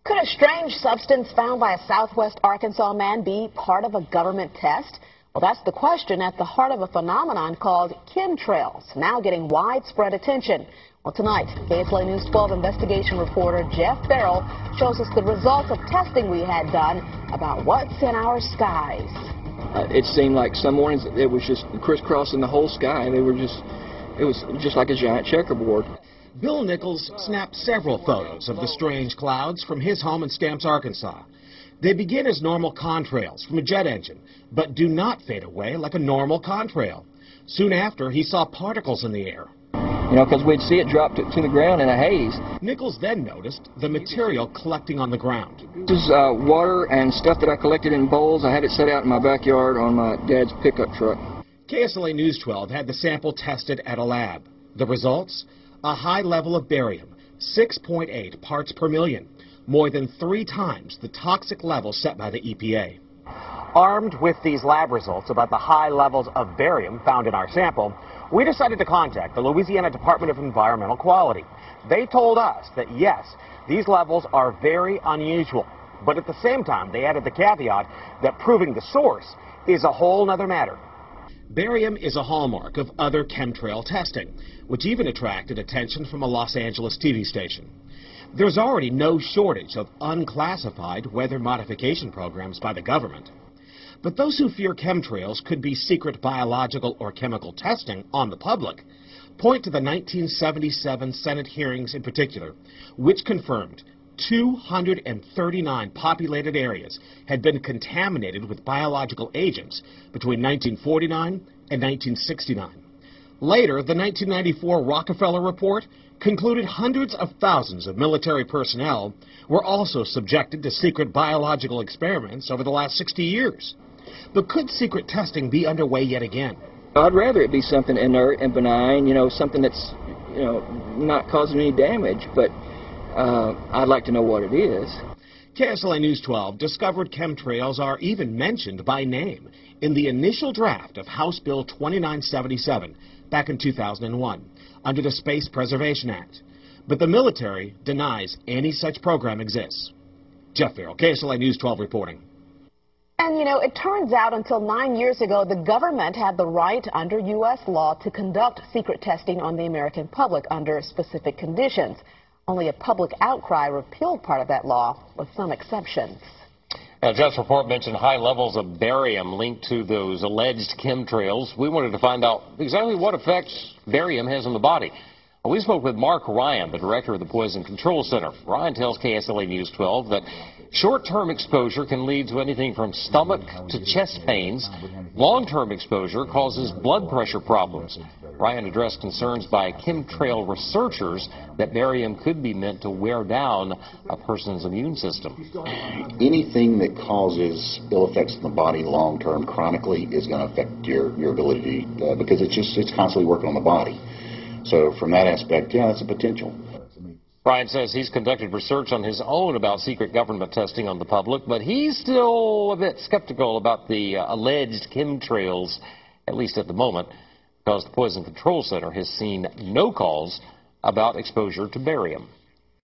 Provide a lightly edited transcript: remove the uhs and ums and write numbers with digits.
Could a strange substance found by a southwest Arkansas man be part of a government test? Well, that's the question at the heart of a phenomenon called chemtrails, now getting widespread attention. Well, tonight, KSLA News 12 investigation reporter Jeff Farrell shows us the results of testing we had done about what's in our skies. It seemed like some mornings it was just crisscrossing the whole sky. It was just like a giant checkerboard. Bill Nichols snapped several photos of the strange clouds from his home in Stamps, Arkansas. They begin as normal contrails from a jet engine, but do not fade away like a normal contrail. Soon after, he saw particles in the air. You know, because we'd see it drop to the ground in a haze. Nichols then noticed the material collecting on the ground. This is water and stuff that I collected in bowls. I had it set out in my backyard on my dad's pickup truck. KSLA News 12 had the sample tested at a lab. The results? A high level of barium, 6.8 parts per million, more than 3 times the toxic level set by the EPA. Armed with these lab results about the high levels of barium found in our sample, we decided to contact the Louisiana Department of Environmental Quality. They told us that, yes, these levels are very unusual, but at the same time, they added the caveat that proving the source is a whole nother matter. Barium is a hallmark of other chemtrail testing, which even attracted attention from a Los Angeles TV station. There's already no shortage of unclassified weather modification programs by the government. But those who fear chemtrails could be secret biological or chemical testing on the public point to the 1977 Senate hearings in particular, which confirmed 239 populated areas had been contaminated with biological agents between 1949 and 1969. Later, the 1994 Rockefeller Report concluded hundreds of thousands of military personnel were also subjected to secret biological experiments over the last 60 years. But could secret testing be underway yet again? I'd rather it be something inert and benign, something that's, not causing any damage, but I'd like to know what it is. KSLA News 12 discovered chemtrails are even mentioned by name in the initial draft of House Bill 2977 back in 2001 under the Space Preservation Act. But the military denies any such program exists. Jeff Farrell, KSLA News 12 reporting. And, it turns out until 9 years ago, the government had the right under U.S. law to conduct secret testing on the American public under specific conditions. Only a public outcry repealed part of that law, with some exceptions. Now, Jeff's report mentioned high levels of barium linked to those alleged chemtrails. We wanted to find out exactly what effects barium has on the body. We spoke with Mark Ryan, the director of the Poison Control Center. Ryan tells KSLA News 12 that short-term exposure can lead to anything from stomach to chest pains. Long-term exposure causes blood pressure problems. Ryan addressed concerns by chemtrail researchers that barium could be meant to wear down a person's immune system. Anything that causes ill effects in the body long-term chronically is going to affect your ability because it's constantly working on the body. So from that aspect, yeah, that's a potential. Ryan says he's conducted research on his own about secret government testing on the public, but he's still a bit skeptical about the alleged chemtrails, at least at the moment, because the Poison Control Center has seen no calls about exposure to barium.